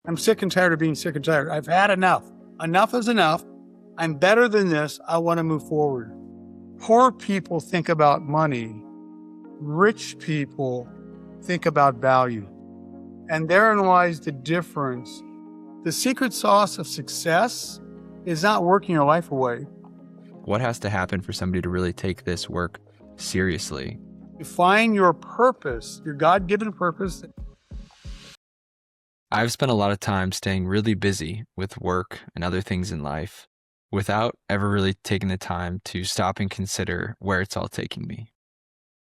I'm sick and tired of being sick and tired. I've had enough. Enough is enough. I'm better than this. I want to move forward. Poor people think about money. Rich people think about value. And therein lies the difference. The secret sauce of success is not working your life away. What has to happen for somebody to really take this work seriously? Find your purpose, your God-given purpose. I've spent a lot of time staying really busy with work and other things in life without ever really taking the time to stop and consider where it's all taking me.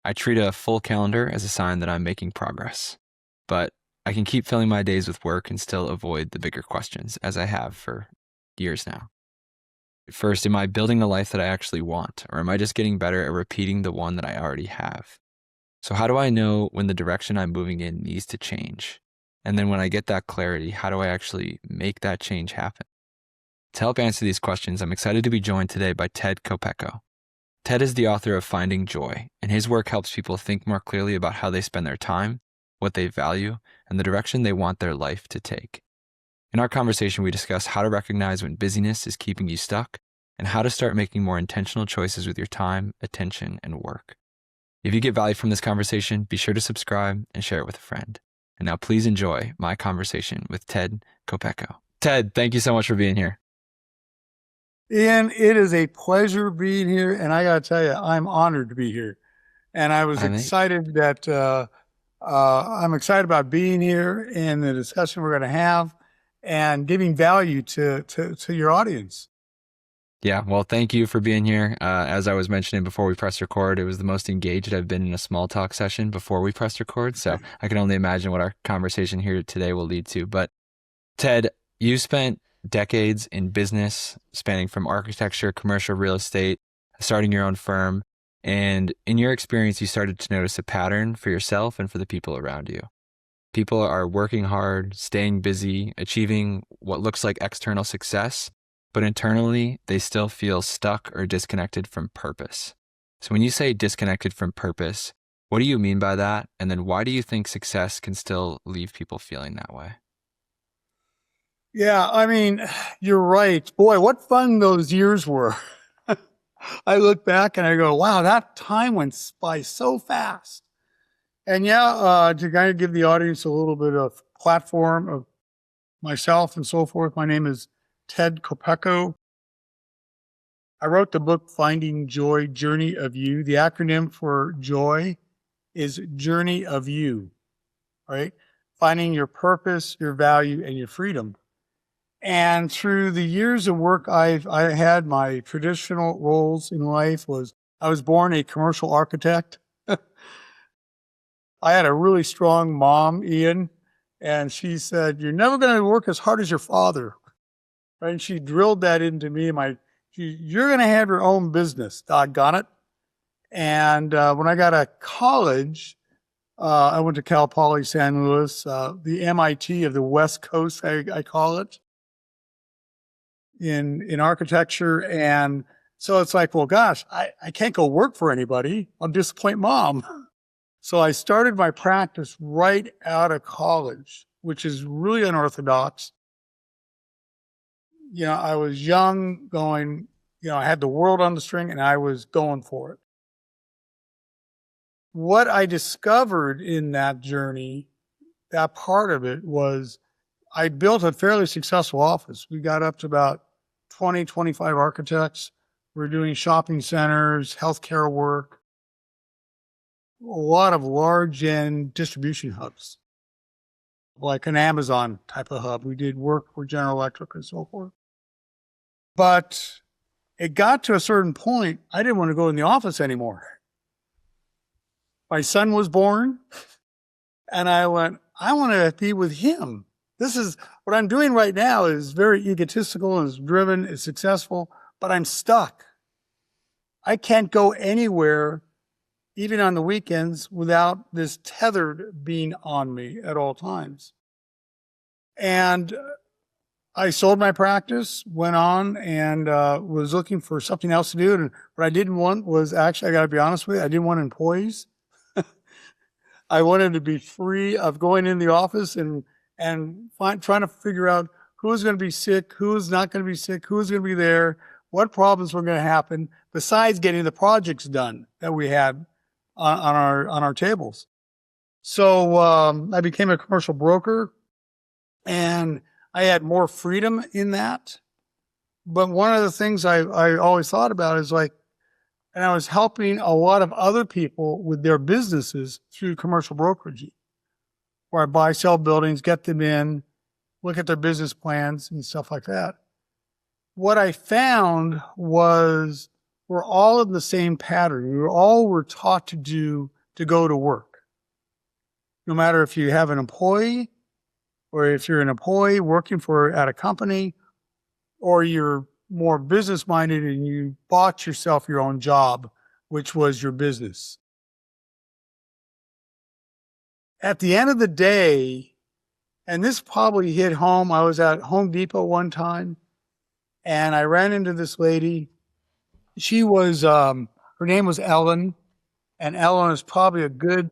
I treat a full calendar as a sign that I'm making progress, but I can keep filling my days with work and still avoid the bigger questions, as I have for years now. First, am I building the life that I actually want, or am I just getting better at repeating the one that I already have? So how do I know when the direction I'm moving in needs to change? And then when I get that clarity, how do I actually make that change happen? To help answer these questions, I'm excited to be joined today by Ted Kopecko. Ted is the author of Finding Joy, and his work helps people think more clearly about how they spend their time, what they value, and the direction they want their life to take. In our conversation, we discuss how to recognize when busyness is keeping you stuck and how to start making more intentional choices with your time, attention, and work. If you get value from this conversation, be sure to subscribe and share it with a friend. And now please enjoy my conversation with Ted Kopecko. Ted, thank you so much for being here. Ian, it is a pleasure being here. And I got to tell you, I'm honored to be here. And I was excited that I'm excited about being here and the discussion we're going to have and giving value to your audience. Yeah, well, thank you for being here. As I was mentioning before we pressed record, it was the most engaged I've been in a small talk session before we pressed record. So I can only imagine what our conversation here today will lead to. But Ted, you spent decades in business, spanning from architecture, commercial real estate, starting your own firm. And in your experience, you started to notice a pattern for yourself and for the people around you. People are working hard, staying busy, achieving what looks like external success, but internally, they still feel stuck or disconnected from purpose. So when you say disconnected from purpose, what do you mean by that? And then why do you think success can still leave people feeling that way? Yeah, I mean, you're right. Boy, what fun those years were. I look back and I go, wow, that time went by so fast. And yeah, to kind of give the audience a little bit of platform of myself and so forth, my name is Ted Kopecko. I wrote the book, Finding Joy, Journey of You. The acronym for joy is Journey of You, right? Finding your purpose, your value, and your freedom. And through the years of work I had, my traditional roles in life was I was born a commercial architect. I had a really strong mom, Ian, and she said, "You're never going to work as hard as your father." Right? And she drilled that into me. You're going to have your own business, doggone it. And when I got to college, I went to Cal Poly San Luis, the MIT of the West Coast, I call it, in architecture. And so it's like, well, gosh, I can't go work for anybody. I'll disappoint mom. So I started my practice right out of college, which is really unorthodox. You know, I was young going, I had the world on the string and I was going for it. What I discovered in that journey, that part of it was I built a fairly successful office. We got up to about 20, 25 architects. We're doing shopping centers, healthcare work, a lot of large end distribution hubs, like an Amazon type of hub. We did work for General Electric and so forth. But it got to a certain point, I didn't want to go in the office anymore. My son was born, and I went, I want to be with him. This is what I'm doing right now is very egotistical, is driven, is successful, but I'm stuck. I can't go anywhere, even on the weekends, without this tethered being on me at all times. And I sold my practice, went on, and was looking for something else to do. And what I didn't want was actually, I got to be honest with you, I didn't want employees. I wanted to be free of going in the office and and trying to figure out who's going to be sick, who's not going to be sick, who's going to be there, what problems were going to happen, besides getting the projects done that we had on our tables. So I became a commercial broker, and I had more freedom in that. But one of the things I always thought about is like, and I was helping a lot of other people with their businesses through commercial brokerage, where I buy, sell buildings, get them in, look at their business plans and stuff like that. What I found was we're all in the same pattern. We all were taught to go to work. No matter if you have an employee, or if you're an employee working at a company, or you're more business minded and you bought yourself your own job, which was your business. At the end of the day, and this probably hit home, I was at Home Depot one time and I ran into this lady. She was, her name was Ellen, and Ellen is probably a good,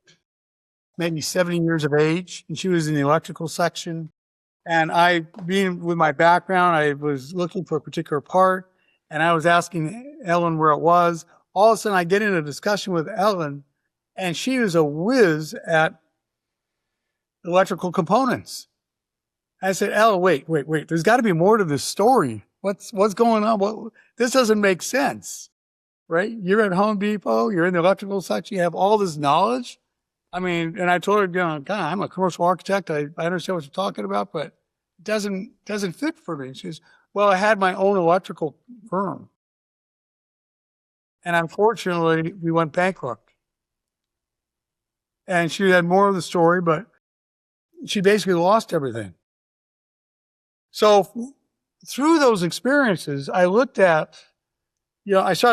maybe 70 years of age, and she was in the electrical section. And I, being with my background, I was looking for a particular part, and I was asking Ellen where it was. All of a sudden, I get in a discussion with Ellen, and she was a whiz at electrical components. I said, Ellen, wait. There's got to be more to this story. What's going on? This doesn't make sense, right? You're at Home Depot. You're in the electrical section. You have all this knowledge. I mean, and I told her, God, I'm a commercial architect. I understand what you're talking about, but it doesn't fit for me. She says, well, I had my own electrical firm. And unfortunately, we went bankrupt. And she had more of the story, but she basically lost everything. So through those experiences, I started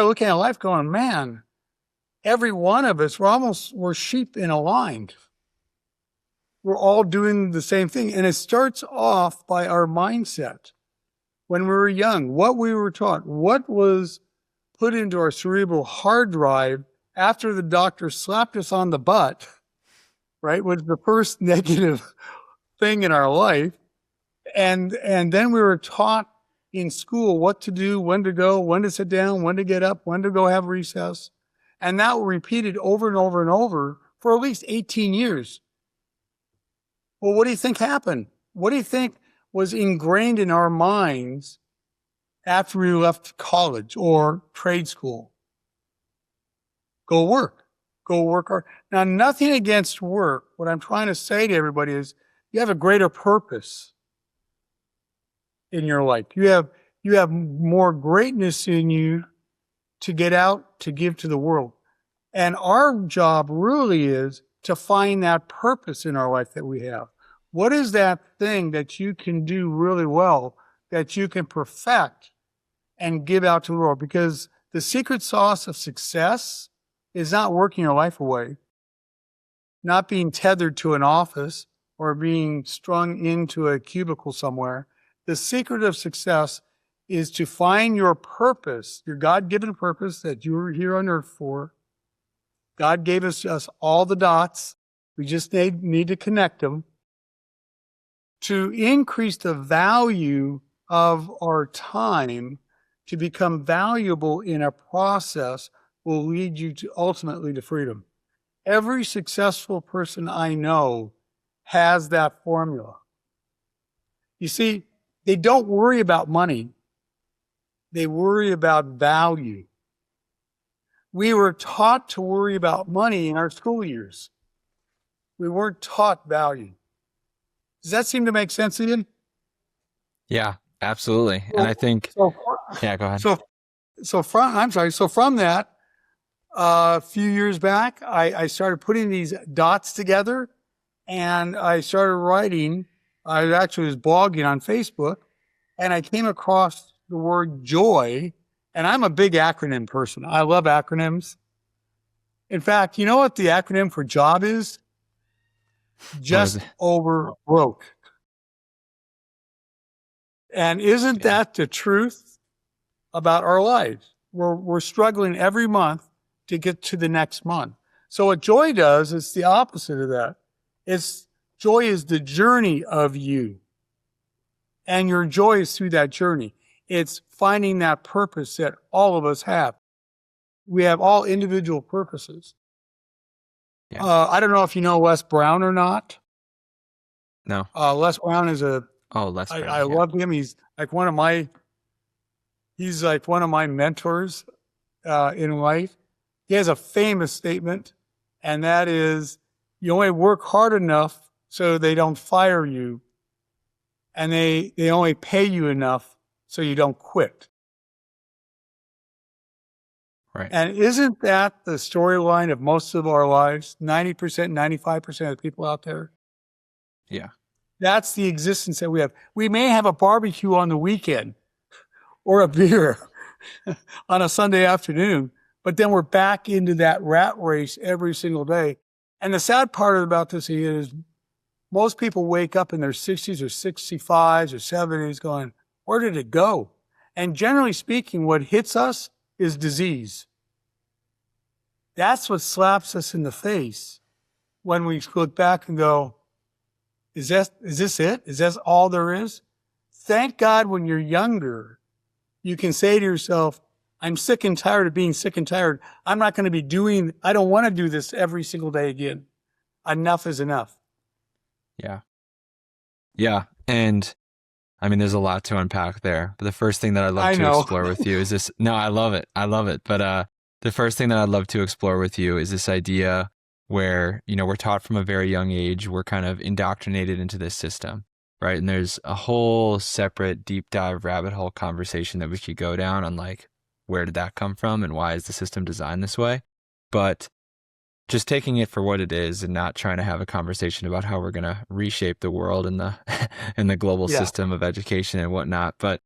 looking at life going, man, every one of us, we're sheep in a line. We're all doing the same thing. And it starts off by our mindset. When we were young, what we were taught, what was put into our cerebral hard drive after the doctor slapped us on the butt, right, was the first negative thing in our life. And then we were taught in school what to do, when to go, when to sit down, when to get up, when to go have recess. And that was repeated over and over and over for at least 18 years. Well, what do you think happened? What do you think was ingrained in our minds after we left college or trade school? Go work. Go work hard. Now, nothing against work. What I'm trying to say to everybody is you have a greater purpose in your life. You have more greatness in you to get out, to give to the world. And our job really is to find that purpose in our life that we have. What is that thing that you can do really well, that you can perfect and give out to the world? Because the secret sauce of success is not working your life away, not being tethered to an office or being strung into a cubicle somewhere. The secret of success is to find your purpose, your God-given purpose that you were here on earth for. God gave us all the dots. We just need to connect them. To increase the value of our time to become valuable in a process will lead you to ultimately to freedom. Every successful person I know has that formula. You see, they don't worry about money. They worry about value. We were taught to worry about money in our school years. We weren't taught value. Does that seem to make sense, Ian? Yeah, absolutely. And I think, yeah, go ahead. So from that, a few years back, I started putting these dots together, and I started writing. I actually was blogging on Facebook, and I came across the word joy. And I'm a big acronym person. I love acronyms. In fact, you know what the acronym for job is? Just over broke. And isn't that the truth about our lives? We're struggling every month to get to the next month. So what joy does is the opposite of that. It's Joy is the journey of you. And your joy is through that journey. It's finding that purpose that all of us have. We have all individual purposes. Yeah. I don't know if you know Les Brown or not. No. Les Brown is Les Brown. I love him. He's like one of my mentors in life. He has a famous statement, and that is, you only work hard enough so they don't fire you, and they only pay you enough so you don't quit. Right. And isn't that the storyline of most of our lives? 90%, 95% of the people out there? Yeah. That's the existence that we have. We may have a barbecue on the weekend or a beer on a Sunday afternoon, but then we're back into that rat race every single day. And the sad part about this is most people wake up in their 60s or 65s or 70s going, where did it go? And generally speaking, what hits us is disease. That's what slaps us in the face when we look back and go, is this it? Is that all there is? Thank God when you're younger, you can say to yourself, I'm sick and tired of being sick and tired. I don't want to do this every single day again. Enough is enough. Yeah. Yeah. And I mean, there's a lot to unpack there. But the first thing that I'd love to explore with you is this. No, I love it. I love it. But the first thing that I'd love to explore with you is this idea where, we're taught from a very young age, we're kind of indoctrinated into this system, right? And there's a whole separate deep dive rabbit hole conversation that we could go down on, like, where did that come from and why is the system designed this way? But just taking it for what it is and not trying to have a conversation about how we're going to reshape the world and the and the global system of education and whatnot. But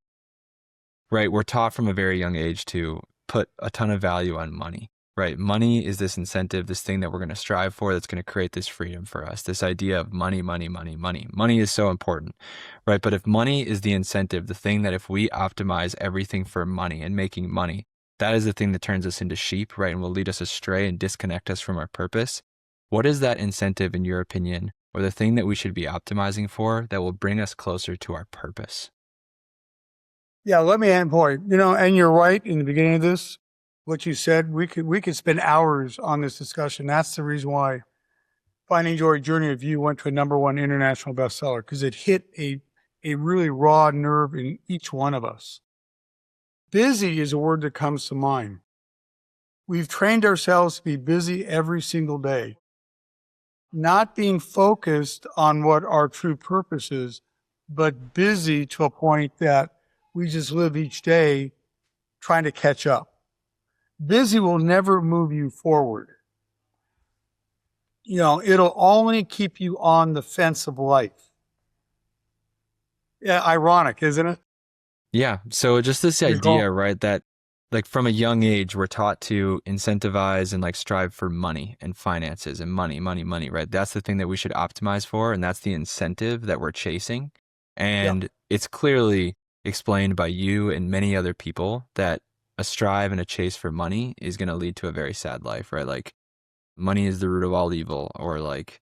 right, we're taught from a very young age to put a ton of value on money, right? Money is this incentive, this thing that we're going to strive for that's going to create this freedom for us. This idea of money, money, money, money. Money is so important, right? But if money is the incentive, the thing that if we optimize everything for money and making money, that is the thing that turns us into sheep, right? And will lead us astray and disconnect us from our purpose. What is that incentive, in your opinion, or the thing that we should be optimizing for that will bring us closer to our purpose? Yeah, let me add a point. And you're right in the beginning of this, what you said, we could spend hours on this discussion. That's the reason why Finding Joy, Journey of You went to a #1 international bestseller, because it hit a really raw nerve in each one of us. Busy is a word that comes to mind. We've trained ourselves to be busy every single day, not being focused on what our true purpose is, but busy to a point that we just live each day trying to catch up. Busy will never move you forward. It'll only keep you on the fence of life. Yeah, ironic, isn't it? Yeah. So just this idea, right, that like from a young age, we're taught to incentivize and like strive for money and finances and money, money, money, right? That's the thing that we should optimize for. And that's the incentive that we're chasing. And it's clearly explained by you and many other people that a strive and a chase for money is going to lead to a very sad life, right? Like money is the root of all evil, or like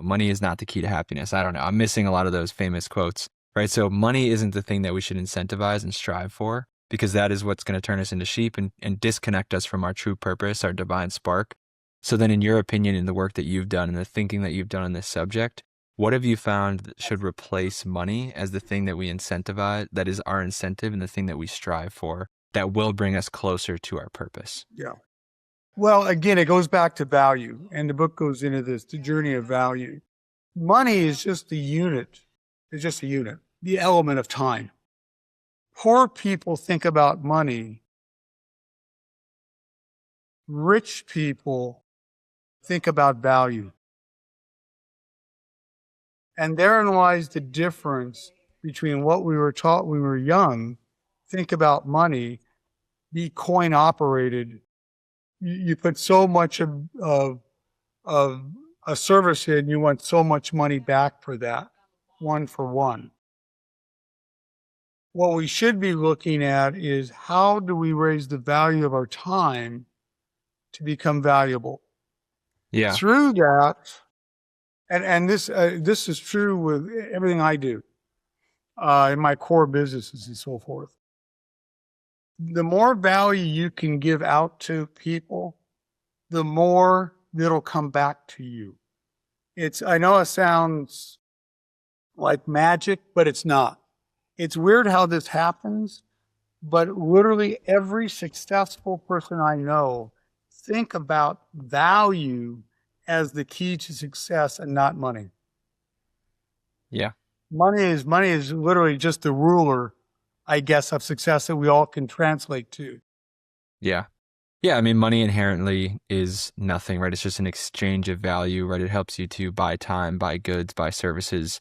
money is not the key to happiness. I don't know. I'm missing a lot of those famous quotes, right? So money isn't the thing that we should incentivize and strive for, because that is what's going to turn us into sheep and disconnect us from our true purpose, our divine spark. So then in your opinion, in the work that you've done and the thinking that you've done on this subject, what have you found that should replace money as the thing that we incentivize, that is our incentive and the thing that we strive for, that will bring us closer to our purpose? Yeah. Well, again, it goes back to value, and the book goes into this, the journey of value. Money is just the unit. It's just a unit, the element of time. Poor people think about money. Rich people think about value. And therein lies the difference between what we were taught when we were young, think about money, be coin operated. You put so much of a service in, you want so much money back for that, one for one. What we should be looking at is, how do we raise the value of our time to become valuable? Yeah. Through that, And this is true with everything I do in my core businesses and so forth. The more value you can give out to people, the more it'll come back to you. I know it sounds like magic, but it's not. It's weird how this happens, but literally every successful person I know think about value as the key to success and not money. Yeah. Money is literally just the ruler, I guess, of success that we all can translate to. Yeah. Yeah. I mean, money inherently is nothing, right? It's just an exchange of value, right? It helps you to buy time, buy goods, buy services.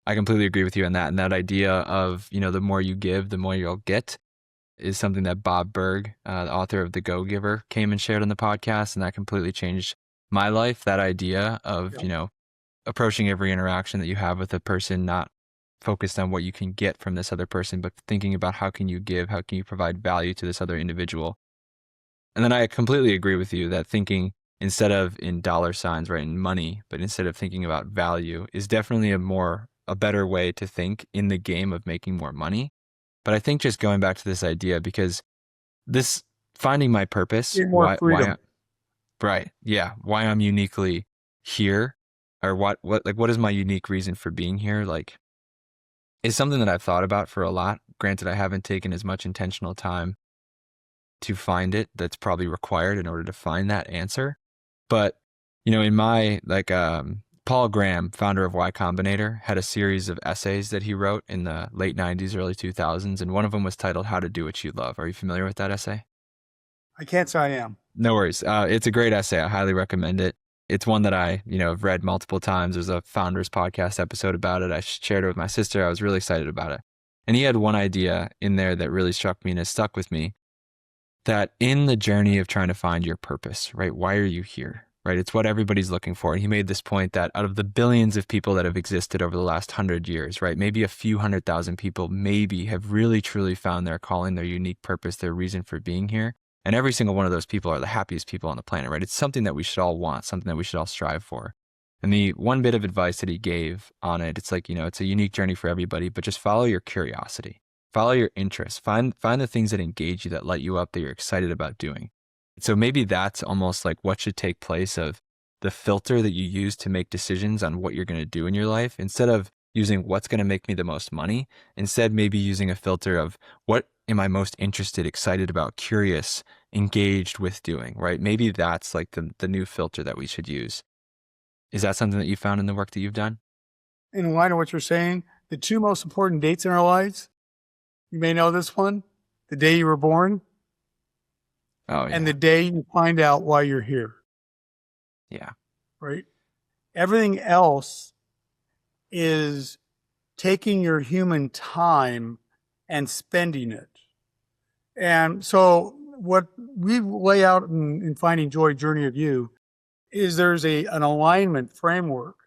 I completely agree with you on that. And that idea of, the more you give, the more you'll get is something that Bob Berg, the author of The Go-Giver, came and shared on the podcast. And that completely changed my life. That idea of, approaching every interaction that you have with a person, not focused on what you can get from this other person, but thinking about how can you give, how can you provide value to this other individual. And then I completely agree with you that thinking instead of in dollar signs, right, in money, but instead of thinking about value is definitely a better way to think in the game of making more money. But I think just going back to this idea, because this finding my purpose, Get more freedom. right, yeah, why I'm uniquely here, or what is my unique reason for being here, like, is something that I've thought about for a lot. Granted, I haven't taken as much intentional time to find it that's probably required in order to find that answer. But, in my, Paul Graham, founder of Y Combinator, had a series of essays that he wrote in the late 90s, early 2000s, and one of them was titled How to Do What You Love. Are you familiar with that essay? I can't say I am. No worries. It's a great essay. I highly recommend it. It's one that I, have read multiple times. There's a Founders podcast episode about it. I shared it with my sister. I was really excited about it. And he had one idea in there that really struck me and has stuck with me, that in the journey of trying to find your purpose, right? Why are you here, right? It's what everybody's looking for. And he made this point that out of the billions of people that have existed over the last 100 years, right? Maybe a few 100,000 people maybe have really, truly found their calling, their unique purpose, their reason for being here. And every single one of those people are the happiest people on the planet, right? It's something that we should all want, something that we should all strive for. And the one bit of advice that he gave on it, it's like, it's a unique journey for everybody, but just follow your curiosity, follow your interests, find the things that engage you, that light you up, that you're excited about doing. So maybe that's almost like what should take place of the filter that you use to make decisions on what you're going to do in your life, instead of using what's going to make me the most money. Instead, maybe using a filter of what am I most interested, excited about, curious, engaged with doing, right? Maybe that's like the new filter that we should use. Is that something that you found in the work that you've done? In line with what you're saying, the two most important dates in our lives, you may know this one, the day you were born, and the day you find out why you're here. Yeah. Right? Everything else is taking your human time and spending it. And so what we lay out in Finding Joy, Journey of You, is there's an alignment framework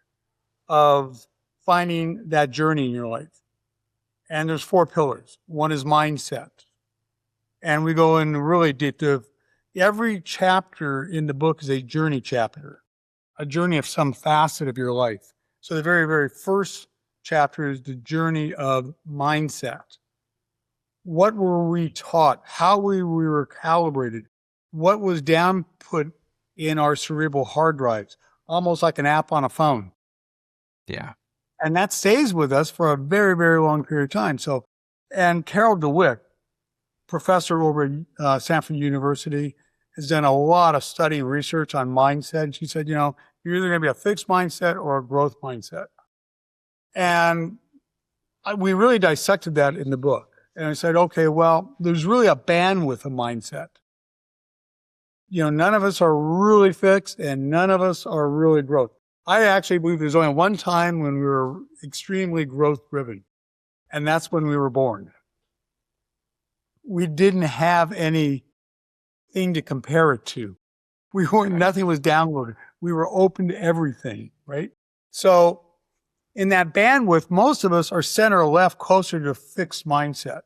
of finding that journey in your life. And there's 4 pillars. One is mindset. And we go in really deep. Every chapter in the book is a journey chapter, a journey of some facet of your life. So the very, very first chapter is the journey of mindset. What were we taught? How we were calibrated? What was down put in our cerebral hard drives? Almost like an app on a phone. Yeah. And that stays with us for a very, very long period of time. So, and Carol DeWitt, professor over at Stanford University, has done a lot of study and research on mindset. And she said, you're either going to be a fixed mindset or a growth mindset. And we really dissected that in the book. And I said, okay, well, there's really a bandwidth of mindset. None of us are really fixed and none of us are really growth. I actually believe there's only one time when we were extremely growth driven, and that's when we were born. We didn't have anything to compare it to. Nothing was downloaded. We were open to everything, right? So in that bandwidth, most of us are center left, closer to a fixed mindset,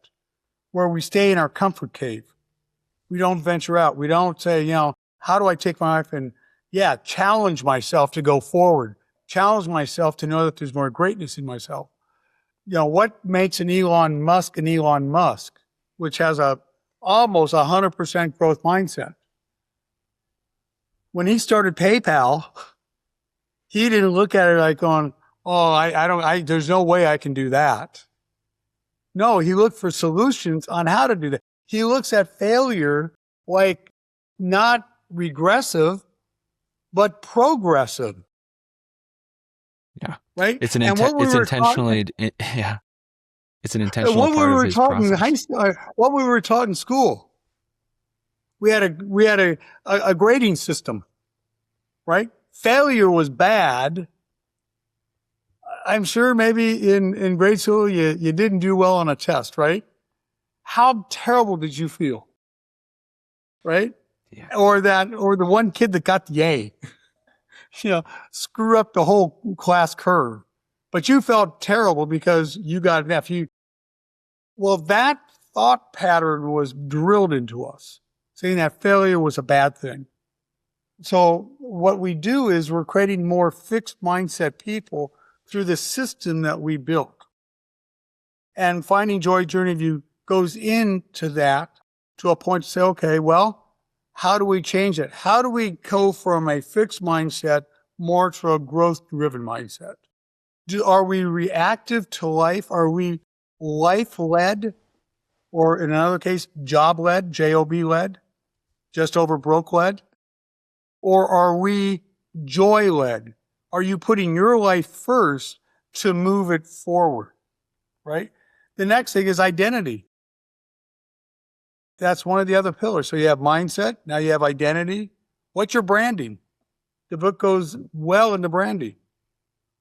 where we stay in our comfort cave. We don't venture out. We don't say, how do I take my life and challenge myself to go forward, challenge myself to know that there's more greatness in myself. What makes an Elon Musk, which has a almost 100% growth mindset? When he started PayPal, he didn't look at it like going, oh, there's no way I can do that. No, he looked for solutions on how to do that. He looks at failure like not regressive, but progressive. Yeah. Right? It's an intentionally yeah. It's an intentional part of his process. What we were taught in school, we had a grading system, right? Failure was bad. I'm sure maybe in grade school you didn't do well on a test, right? How terrible did you feel? Right? Yeah. Or the one kid that got the A, screw up the whole class curve. But you felt terrible because you got an F. Well, that thought pattern was drilled into us, saying that failure was a bad thing. So what we do is we're creating more fixed mindset people through the system that we built. And Finding Joy Journey View goes into that to a point to say, okay, well, how do we change it? How do we go from a fixed mindset more to a growth-driven mindset? Are we reactive to life? Are we life-led? Or in another case, job-led, J-O-B-led, just over broke-led? Or are we joy-led? Are you putting your life first to move it forward, right? The next thing is identity. That's one of the other pillars. So you have mindset. Now you have identity. What's your branding? The book goes well into branding.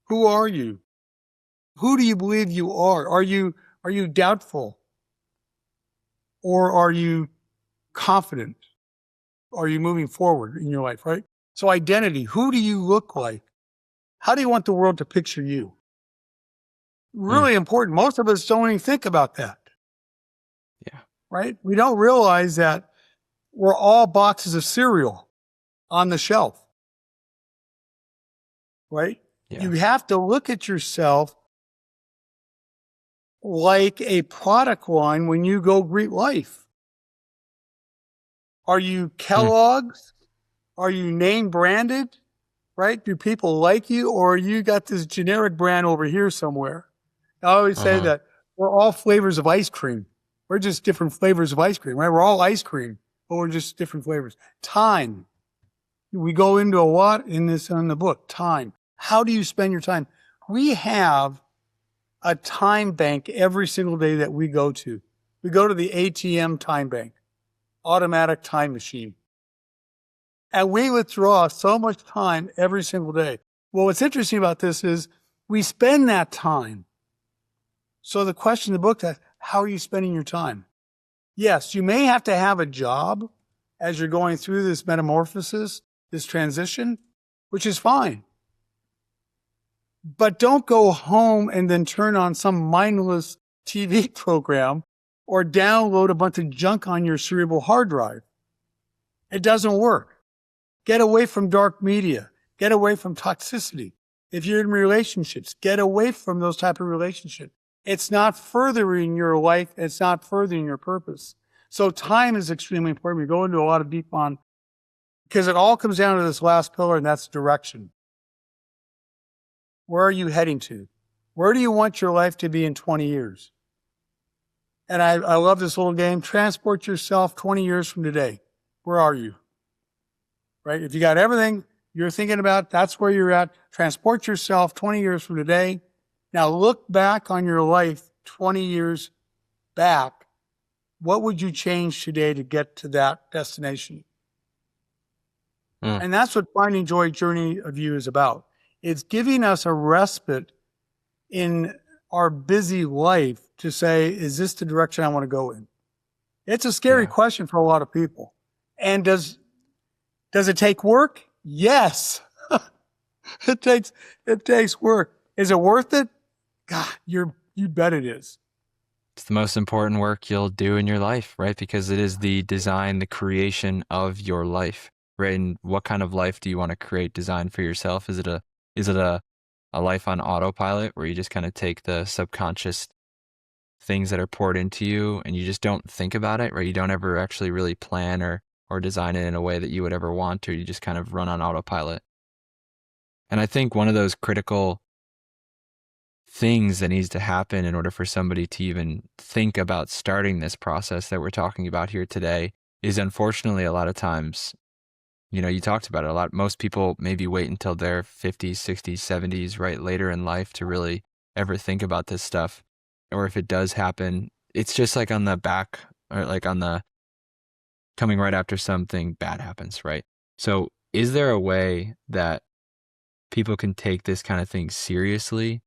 Who are you? Who do you believe you are? Are you doubtful? Or are you confident? Are you moving forward in your life, right? So identity. Who do you look like? How do you want the world to picture you? Really important. Most of us don't even think about that. Yeah. Right? We don't realize that we're all boxes of cereal on the shelf. Right? Yeah. You have to look at yourself like a product line when you go greet life. Are you Kellogg's? Are you name branded? Right? Do people like you, or you got this generic brand over here somewhere? I always say that we're all flavors of ice cream. We're just different flavors of ice cream, right? We're all ice cream, but we're just different flavors. Time. We go into a lot in the book. Time. How do you spend your time? We have a time bank every single day that we go to. We go to the ATM time bank, automatic time machine. And we withdraw so much time every single day. Well, what's interesting about this is we spend that time. So the question in the book is, how are you spending your time? Yes, you may have to have a job as you're going through this metamorphosis, this transition, which is fine. But don't go home and then turn on some mindless TV program or download a bunch of junk on your cerebral hard drive. It doesn't work. Get away from dark media. Get away from toxicity. If you're in relationships, get away from those type of relationships. It's not furthering your life. It's not furthering your purpose. So time is extremely important. We go into a lot of deep on, because it all comes down to this last pillar, and that's direction. Where are you heading to? Where do you want your life to be in 20 years? And I love this little game. Transport yourself 20 years from today. Where are you? Right? If you got everything you're thinking about, that's where you're at. Transport yourself 20 years from today. Now look back on your life 20 years back. What would you change today to get to that destination? And that's what Finding Joy Journey of You is about. It's giving us a respite in our busy life to say, is this the direction I want to go in? It's a scary question for a lot of people. And does it take work? Yes. It takes work. Is it worth it? God, you bet it is. It's the most important work you'll do in your life, right? Because it is the design, the creation of your life, right? And what kind of life do you want to create, design for yourself? Is it a a life on autopilot where you just kind of take the subconscious things that are poured into you and you just don't think about it, right? You don't ever actually really plan or design it in a way that you would ever want to. You just kind of run on autopilot. And I think one of those critical things that needs to happen in order for somebody to even think about starting this process that we're talking about here today is, unfortunately, a lot of times, you talked about it a lot. Most people maybe wait until their 50s, 60s, 70s, right, later in life to really ever think about this stuff. Or if it does happen, it's just like on the back, or like on the coming right after something bad happens, right? So is there a way that people can take this kind of thing seriously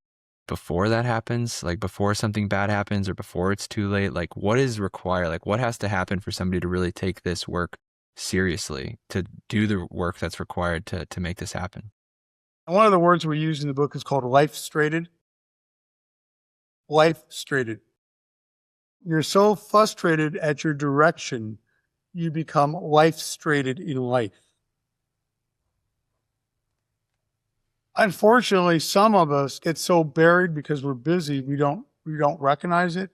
before that happens, like before something bad happens or before it's too late? Like, what is required? Like, what has to happen for somebody to really take this work seriously, to do the work that's required to make this happen? And one of the words we use in the book is called life-strated. Life-strated. You're so frustrated at your direction, you become life-strated in life. Unfortunately, some of us get so buried because we're busy, we don't recognize it.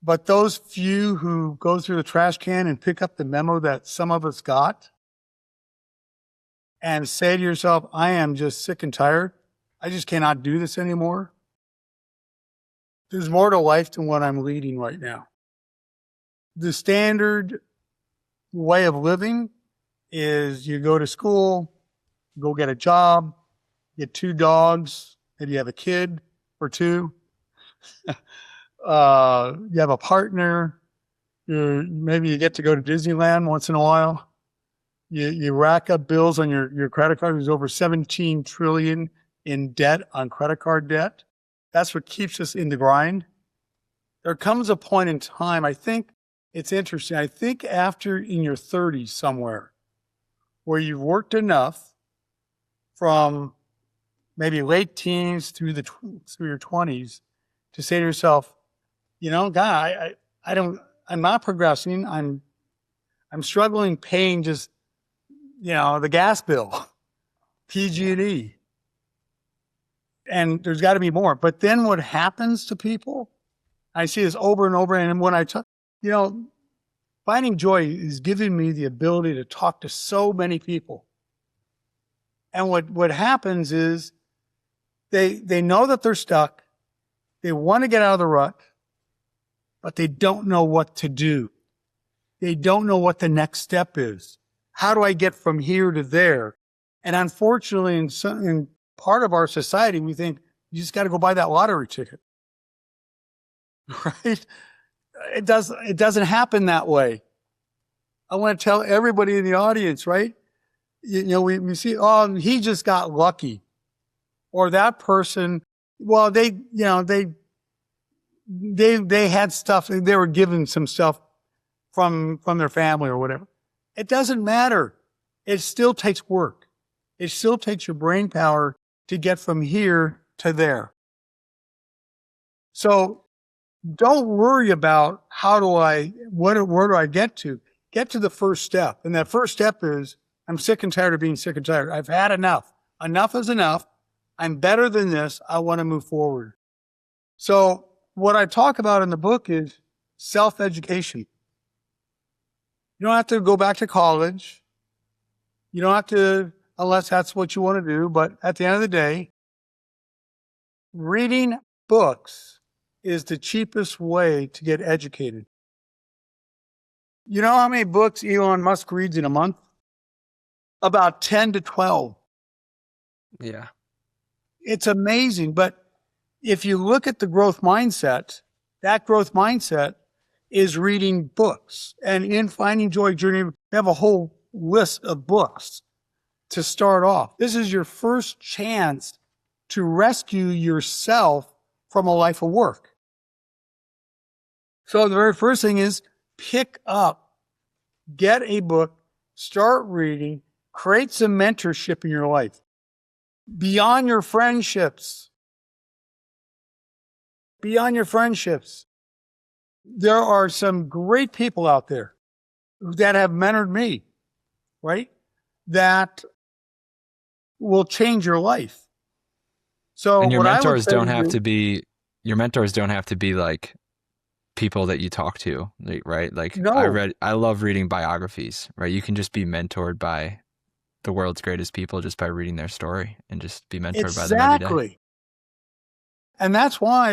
But those few who go through the trash can and pick up the memo that some of us got and say to yourself, I am just sick and tired. I just cannot do this anymore. There's more to life than what I'm leading right now. The standard way of living is you go to school, go get a job, get 2 dogs, maybe you have a kid or 2. You have a partner. Maybe you get to go to Disneyland once in a while. You rack up bills on your credit card. There's over 17 trillion in debt on credit card debt. That's what keeps us in the grind. There comes a point in time, I think it's interesting. I think after in your 30s somewhere, where you've worked enough from maybe late teens through your 20s to say to yourself, God, I'm not progressing. I'm struggling paying just, the gas bill, PG&E. And there's got to be more. But then what happens to people, I see this over and over. And when I talk, finding joy is giving me the ability to talk to so many people. And what happens is they know that they're stuck. They want to get out of the rut, but they don't know what to do. They don't know what the next step is. How do I get from here to there? And unfortunately, in part of our society, we think you just got to go buy that lottery ticket, right? It doesn't happen that way. I want to tell everybody in the audience, right? We see, oh, he just got lucky, or that person. Well, they had stuff. They were given some stuff from their family or whatever. It doesn't matter. It still takes work. It still takes your brain power to get from here to there. So don't worry about where do I get to? Get to the first step. And that first step is, I'm sick and tired of being sick and tired. I've had enough. Enough is enough. I'm better than this. I want to move forward. So what I talk about in the book is self-education. You don't have to go back to college. You don't have to, unless that's what you want to do. But at the end of the day, reading books is the cheapest way to get educated. You know how many books Elon Musk reads in a month? About 10 to 12. Yeah. It's amazing. But if you look at the growth mindset, that growth mindset is reading books. And in Finding Joy Journey, we have a whole list of books to start off. This is your first chance to rescue yourself from a life of work. So the very first thing is pick up, get a book, start reading, create some mentorship in your life. Beyond your friendships. Beyond your friendships. There are some great people out there that have mentored me, right? That will change your life. So And what I would say to you, your mentors don't have to be like people that you talk to, right? Like no, I love reading biographies, right? You can just be mentored by the world's greatest people just by reading their story and just be mentored by them every day. exactly. And that's why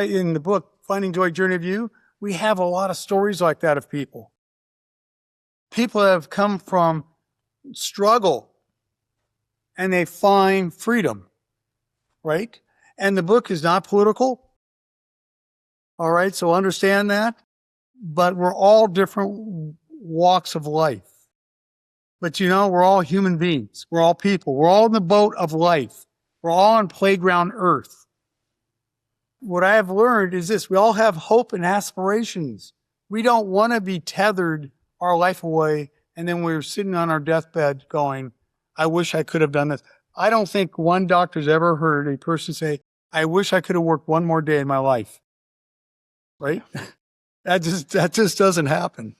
in the book, Finding Joy, Journey of You, we have a lot of stories like that of people. People have come from struggle and they find freedom, right? And the book is not political. All right. So understand that. But we're all different walks of life. But we're all human beings. We're all people. We're all in the boat of life. We're all on playground Earth. What I have learned is this: we all have hope and aspirations. We don't want to be tethered our life away, and then we're sitting on our deathbed going, I wish I could have done this. I don't think one doctor's ever heard a person say, I wish I could have worked one more day in my life. Right? That just doesn't happen.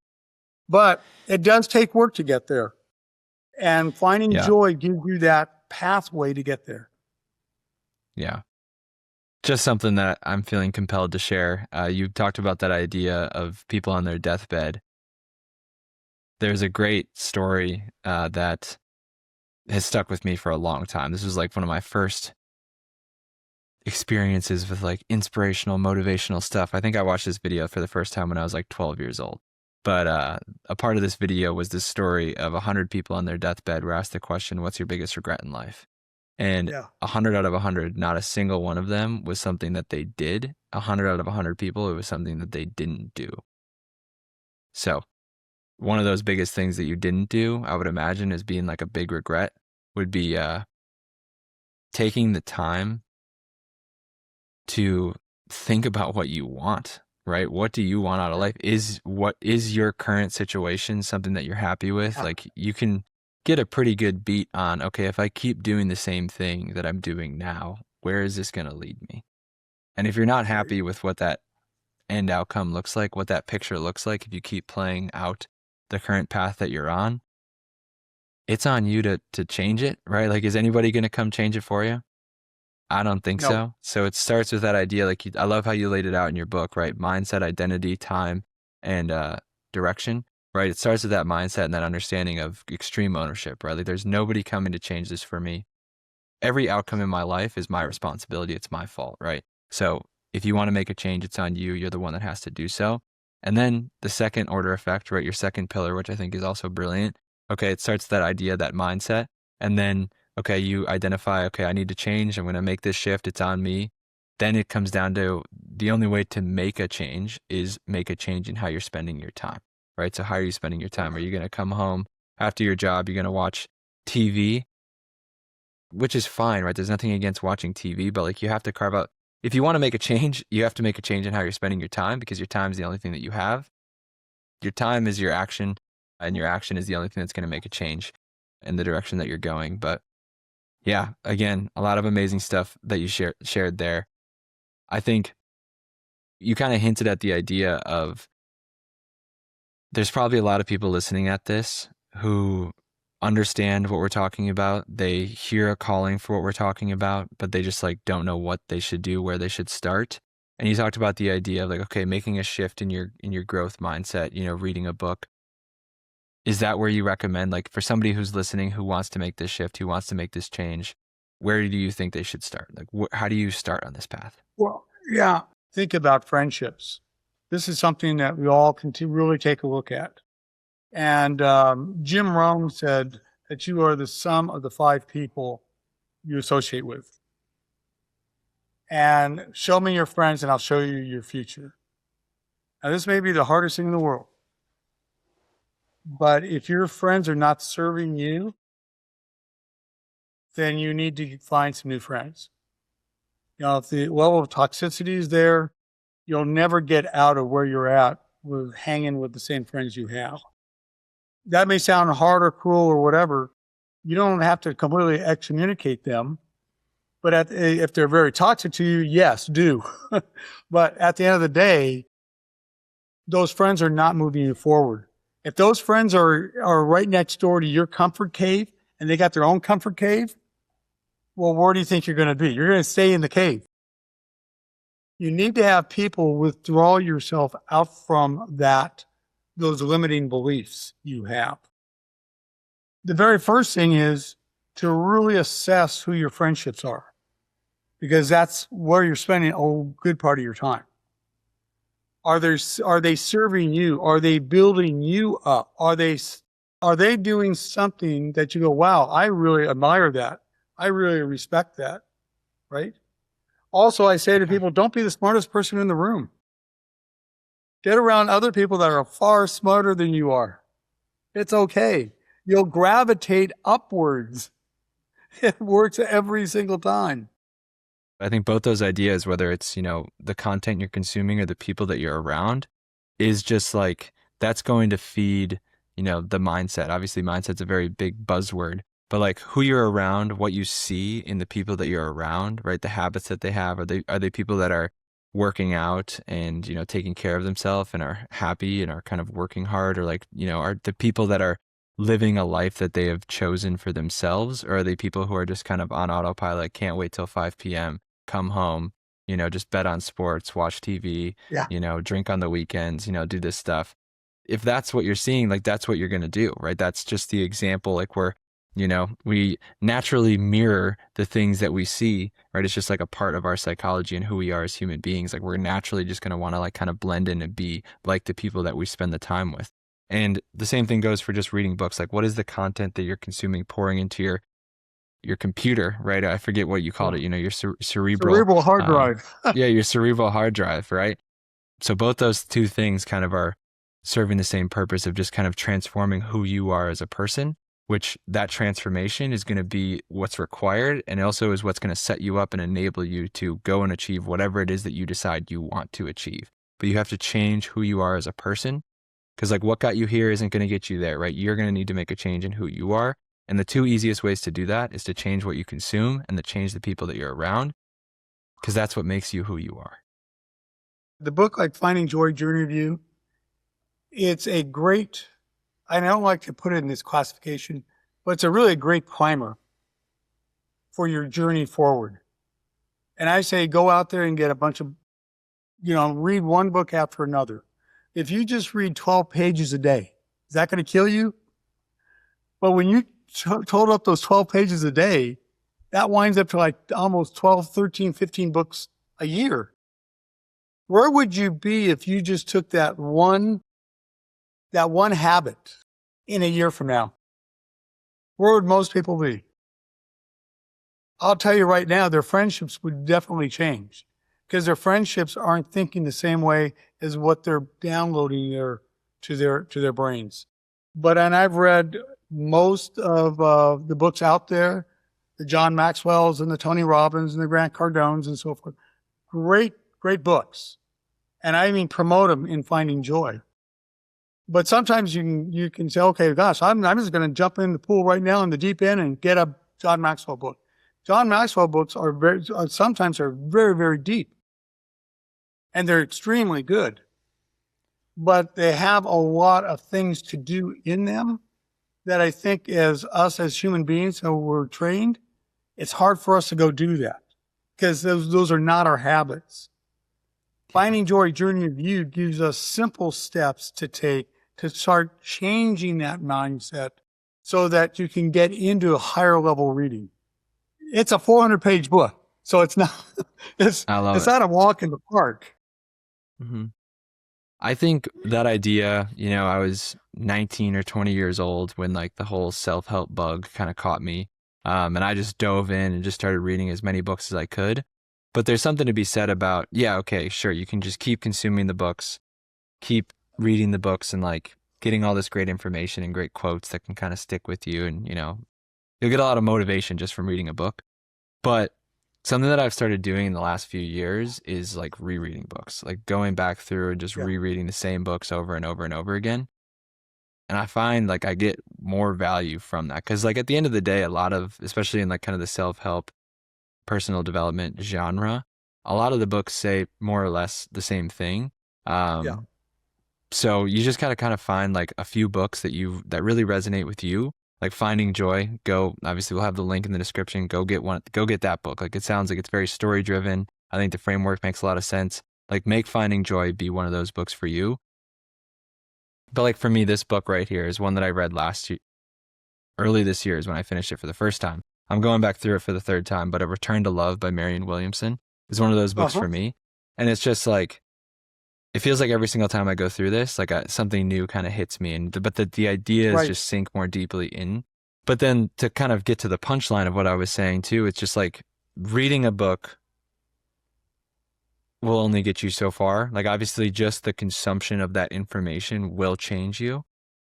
But it does take work to get there. And finding joy gives you that pathway to get there. Yeah. Just something that I'm feeling compelled to share. You talked about that idea of people on their deathbed. There's a great story that has stuck with me for a long time. This was like one of my first experiences with like inspirational, motivational stuff. I think I watched this video for the first time when I was like 12 years old. But a part of this video was this story of 100 people on their deathbed were asked the question, what's your biggest regret in life? And 100 out of 100, not a single one of them was something that they did. 100 out of 100 people, it was something that they didn't do. So one of those biggest things that you didn't do, I would imagine, as being like a big regret would be taking the time to think about what you want, right? What do you want out of life? What is your current situation something that you're happy with? Like you can get a pretty good beat on, okay, if I keep doing the same thing that I'm doing now, where is this going to lead me? And if you're not happy with what that end outcome looks like, what that picture looks like, if you keep playing out the current path that you're on, it's on you to change it, right? Like, is anybody going to come change it for you? I don't think so. So it starts with that idea. Like, I love how you laid it out in your book, right? Mindset, identity, time, and direction, right? It starts with that mindset and that understanding of extreme ownership, right? Like, there's nobody coming to change this for me. Every outcome in my life is my responsibility. It's my fault, right? So if you want to make a change, it's on you. You're the one that has to do so. And then the second order effect, right? Your second pillar, which I think is also brilliant. Okay, it starts that idea, that mindset. And then, okay, you identify, okay, I need to change. I'm going to make this shift. It's on me. Then it comes down to the only way to make a change is make a change in how you're spending your time, right? So how are you spending your time? Are you going to come home after your job? You're going to watch TV, which is fine, right? There's nothing against watching TV, but like you have to carve out, if you want to make a change, you have to make a change in how you're spending your time because your time is the only thing that you have. Your time is your action, and your action is the only thing that's going to make a change in the direction that you're going. But yeah, again, a lot of amazing stuff that you shared there. I think you kind of hinted at the idea of there's probably a lot of people listening at this who understand what we're talking about. They hear a calling for what we're talking about, but they just like don't know what they should do, where they should start. And you talked about the idea of like, okay, making a shift in your growth mindset, reading a book. Is that where you recommend, like for somebody who's listening, who wants to make this shift, who wants to make this change, where do you think they should start? Like, how do you start on this path? Well, yeah. Think about friendships. This is something that we all can really take a look at. And Jim Rohn said that you are the sum of the 5 people you associate with. And show me your friends and I'll show you your future. Now, this may be the hardest thing in the world. But if your friends are not serving you, then you need to find some new friends. If the level of toxicity is there, you'll never get out of where you're at with hanging with the same friends you have. That may sound hard or cruel or whatever. You don't have to completely excommunicate them. But if they're very toxic to you, yes, do. But at the end of the day, those friends are not moving you forward. If those friends are right next door to your comfort cave and they got their own comfort cave, Well, where do you think you're going to be? You're going to stay in the cave. You need to have people withdraw yourself out from those limiting beliefs you have. The very first thing is to really assess who your friendships are, because that's where you're spending a good part of your time. Are they serving you? Are they building you up? Are they doing something that you go, wow, I really admire that. I really respect that, right? Also, I say to people, don't be the smartest person in the room. Get around other people that are far smarter than you are. It's okay. You'll gravitate upwards. It works every single time. I think both those ideas, whether it's, the content you're consuming or the people that you're around, is just like, that's going to feed, the mindset. Obviously, mindset's a very big buzzword, but like who you're around, what you see in the people that you're around, right? The habits that they have, are they people that are working out and, taking care of themselves and are happy and are kind of working hard, or like, are the people that are living a life that they have chosen for themselves, or are they people who are just kind of on autopilot, can't wait till 5 p.m., come home, just bet on sports, watch TV, Yeah. drink on the weekends, do this stuff. If that's what you're seeing, like that's what you're going to do, right? That's just the example. Like we naturally mirror the things that we see, right? It's just like a part of our psychology and who we are as human beings. Like we're naturally just going to want to like kind of blend in and be like the people that we spend the time with. And the same thing goes for just reading books. Like what is the content that you're consuming, pouring into your computer, right? I forget what you called it, your Cerebral hard drive. yeah, your cerebral hard drive, right? So both those two things kind of are serving the same purpose of just kind of transforming who you are as a person, which that transformation is going to be what's required, and also is what's going to set you up and enable you to go and achieve whatever it is that you decide you want to achieve. But you have to change who you are as a person, because like what got you here isn't going to get you there, right? You're going to need to make a change in who you are. And the two easiest ways to do that is to change what you consume and to change the people that you're around, because that's what makes you who you are. The book, like Finding Joy, Journey of You, it's a great, I don't like to put it in this classification, but it's a really great primer for your journey forward. And I say go out there and get a bunch of, read one book after another. If you just read 12 pages a day, is that going to kill you? But when you total up those 12 pages a day, that winds up to like almost 12, 13, 15 books a year. Where would you be if you just took that one habit in a year from now? Where would most people be? I'll tell you right now, their friendships would definitely change, because their friendships aren't thinking the same way as what they're downloading to their brains. And I've read most of the books out there, the John Maxwell's and the Tony Robbins and the Grant Cardones and so forth. Great, great books. And I even promote them in Finding Joy. But sometimes you can say, okay, gosh, I'm just going to jump in the pool right now in the deep end and get a John Maxwell book. John Maxwell books sometimes are very, very deep. And they're extremely good. But they have a lot of things to do in them that I think as human beings who we're trained, it's hard for us to go do that, because those are not our habits. Finding Joy, Journey of You gives us simple steps to take to start changing that mindset so that you can get into a higher level reading. It's a 400-page book, so it's not it's not a walk in the park. Mm-hmm. I think that idea, I was 19 or 20 years old when like the whole self-help bug kind of caught me. And I just dove in and just started reading as many books as I could. But there's something to be said about, yeah, okay, sure, you can just keep consuming the books, keep reading the books and like getting all this great information and great quotes that can kind of stick with you. And, you'll get a lot of motivation just from reading a book. But something that I've started doing in the last few years is like rereading books, like going back through and just rereading the same books over and over and over again. And I find like I get more value from that, because like at the end of the day, a lot of, especially in like kind of the self-help, personal development genre, a lot of the books say more or less the same thing. So you just gotta kind of find like a few books that really resonate with you, like Finding Joy, go, obviously we'll have the link in the description. Go get that book. Like, it sounds like it's very story driven. I think the framework makes a lot of sense. Like, make Finding Joy be one of those books for you. But like for me, this book right here is one that I read last year, early this year is when I finished it for the first time. I'm going back through it for the third time, but A Return to Love by Marianne Williamson is one of those books Uh-huh. for me. And it's just like, it feels like every single time I go through this, like something new kind of hits me. But the ideas Right. just sink more deeply in. But then to kind of get to the punchline of what I was saying too, it's just like reading a book will only get you so far. Like, obviously just the consumption of that information will change you.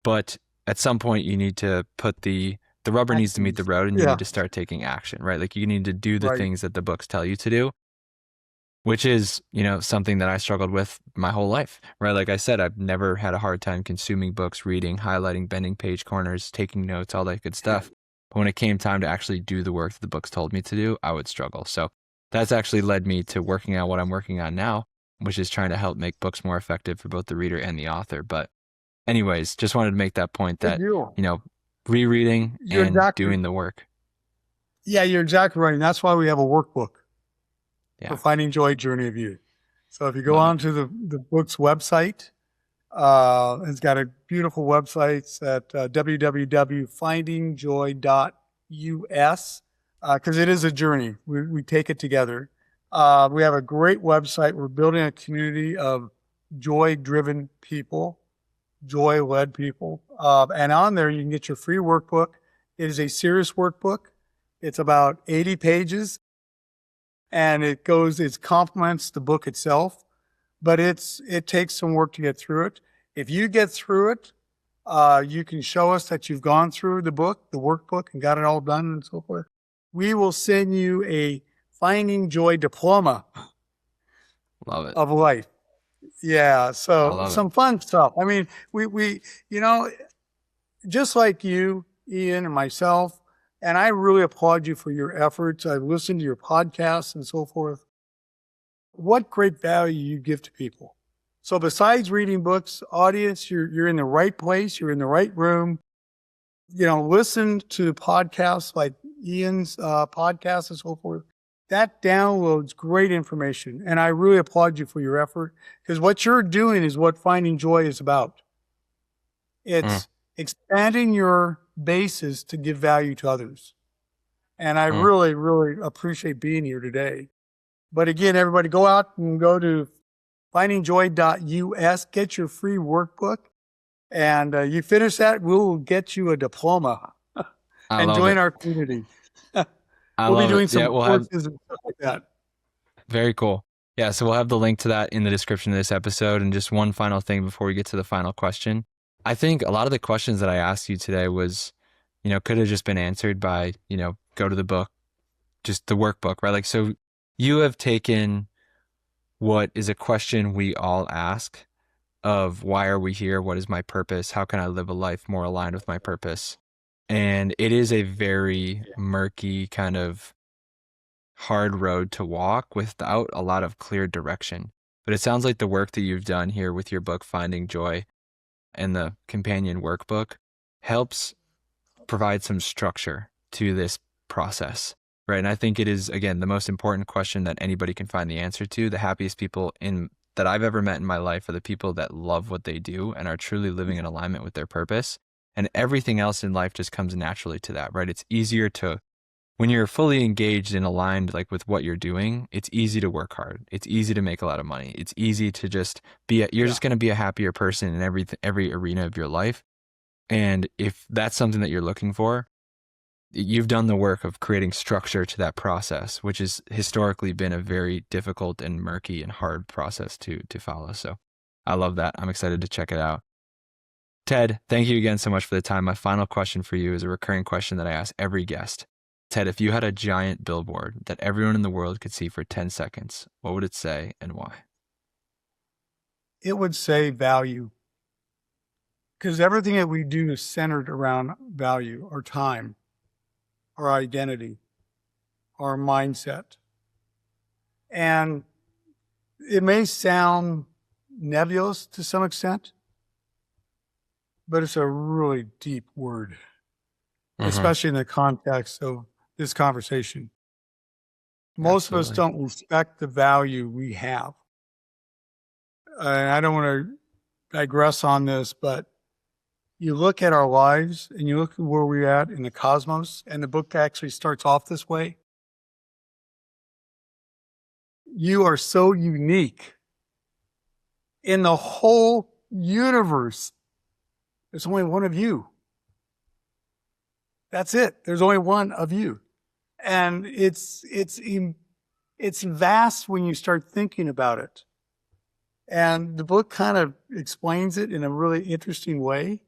But at some point you need to put the rubber needs to meet the Actions. road, and you Yeah. need to start taking action, right? Like, you need to do the Right. things that the books tell you to do, which is, something that I struggled with my whole life, right? Like I said, I've never had a hard time consuming books, reading, highlighting, bending page corners, taking notes, all that good stuff. But when it came time to actually do the work that the books told me to do, I would struggle. So that's actually led me to working on what I'm working on now, which is trying to help make books more effective for both the reader and the author. But anyways, just wanted to make that point Good that, deal. rereading You're and exactly, doing the work. yeah, you're exactly right. And that's why we have a workbook for Yeah, Finding Joy Journey of Youth. So if you go love it. on to the book's website, it's got a beautiful website at www.findingjoy.us, because it is a journey. We take it together. We have a great website. We're building a community of joy-driven people, joy-led people. And on there, you can get your free workbook. It is a serious workbook. It's about 80 pages, and it complements the book itself, but it takes some work to get through it. If you get through it, you can show us that you've gone through the book, the workbook, and got it all done and so forth. We will send you a Finding Joy diploma Love it. of life. Yeah, I so love it. some fun stuff. I mean, we you know, just like you, Ian, and myself, and I really applaud you for your efforts. I've listened to your podcasts and so forth. What great value you give to people. So besides reading books, audience, you're in the right place, you're in the right room. Listen to podcasts like Ian's podcast and so forth. That downloads great information, and I really applaud you for your effort, because what you're doing is what Finding Joy is about. Mm, It's expanding your bases to give value to others. And I mm. really, really appreciate being here today. But again, everybody go out and go to findingjoy.us, get your free workbook, and you finish that, we'll get you a diploma I and love join it. our community. I We'll be love it. doing Yeah, some we'll have courses and stuff like that. very cool. Yeah, so we'll have the link to that in the description of this episode. And just one final thing before we get to the final question. I think a lot of the questions that I asked you today was, could have just been answered by, go to the book, just the workbook, right? Like, so you have taken what is a question we all ask of, why are we here? What is my purpose? How can I live a life more aligned with my purpose? And it is a very murky, kind of hard road to walk without a lot of clear direction. But it sounds like the work that you've done here with your book, Finding Joy, and the companion workbook helps provide some structure to this process, right? And I think it is, again, the most important question that anybody can find the answer to. The happiest people that I've ever met in my life are the people that love what they do and are truly living in alignment with their purpose. And everything else in life just comes naturally to that, right? It's easier to, when you're fully engaged and aligned, like, with what you're doing, it's easy to work hard. It's easy to make a lot of money. It's easy to just you're Yeah. just going to be a happier person in every arena of your life. And if that's something that you're looking for, you've done the work of creating structure to that process, which has historically been a very difficult and murky and hard process to follow. So I love that. I'm excited to check it out. Ted, thank you again so much for the time. My final question for you is a recurring question that I ask every guest. Ted, if you had a giant billboard that everyone in the world could see for 10 seconds, what would it say and why? It would say value, because everything that we do is centered around value, our time, our identity, our mindset. And it may sound nebulous to some extent, but it's a really deep word. especially in the context of this conversation. Most of us Absolutely. don't respect the value we have. And I don't want to digress on this, but you look at our lives and you look at where we're at in the cosmos, and the book actually starts off this way. You are so unique in the whole universe. There's only one of you. That's it. There's only one of you. And it's vast when you start thinking about it. And the book kind of explains it in a really interesting way.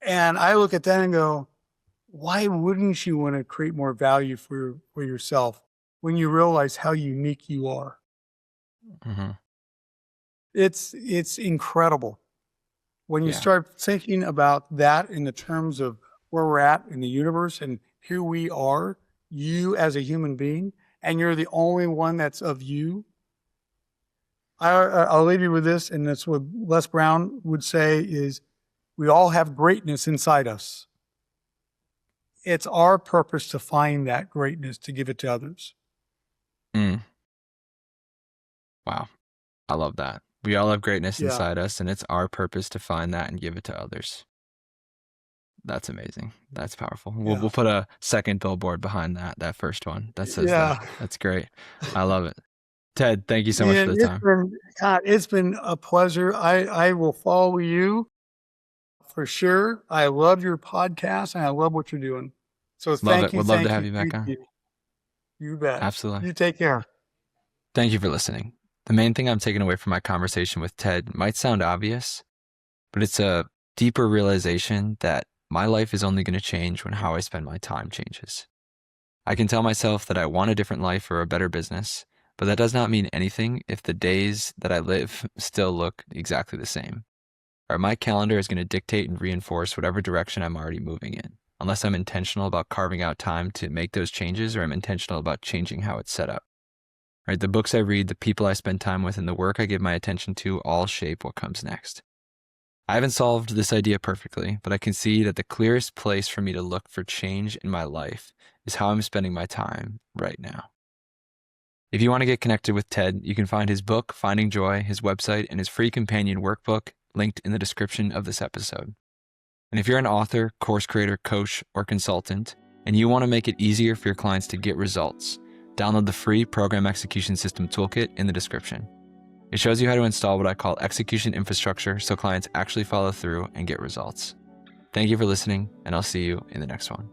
And I look at that and go, why wouldn't you want to create more value for yourself when you realize how unique you are? Mm-hmm. It's incredible. When you start thinking about that in the terms of where we're at in the universe and here we are, you as a human being, and you're the only one that's of you. I'll leave you with this, and that's what Les Brown would say is we all have greatness inside us. It's our purpose to find that greatness, to give it to others. Mm. Wow. I love that. We all have greatness inside us, and it's our purpose to find that and give it to others. That's amazing. That's powerful. We'll put a second billboard behind that first one that says that. That's great. I love it. Ted, thank you so much for the time. It's been a pleasure. I will follow you for sure. I love your podcast and I love what you're doing. So thank you. Would love to have you back on. You bet. Absolutely. You take care. Thank you for listening. The main thing I'm taking away from my conversation with Ted might sound obvious, but it's a deeper realization that my life is only going to change when how I spend my time changes. I can tell myself that I want a different life or a better business, but that does not mean anything if the days that I live still look exactly the same. Or my calendar is going to dictate and reinforce whatever direction I'm already moving in, unless I'm intentional about carving out time to make those changes or I'm intentional about changing how it's set up. Right? The books I read, the people I spend time with, and the work I give my attention to all shape what comes next. I haven't solved this idea perfectly, but I can see that the clearest place for me to look for change in my life is how I'm spending my time right now. If you want to get connected with Ted, you can find his book, Finding Joy, his website, and his free companion workbook linked in the description of this episode. And if you're an author, course creator, coach, or consultant, and you want to make it easier for your clients to get results, download the free Program Execution System Toolkit in the description. It shows you how to install what I call execution infrastructure so clients actually follow through and get results. Thank you for listening, and I'll see you in the next one.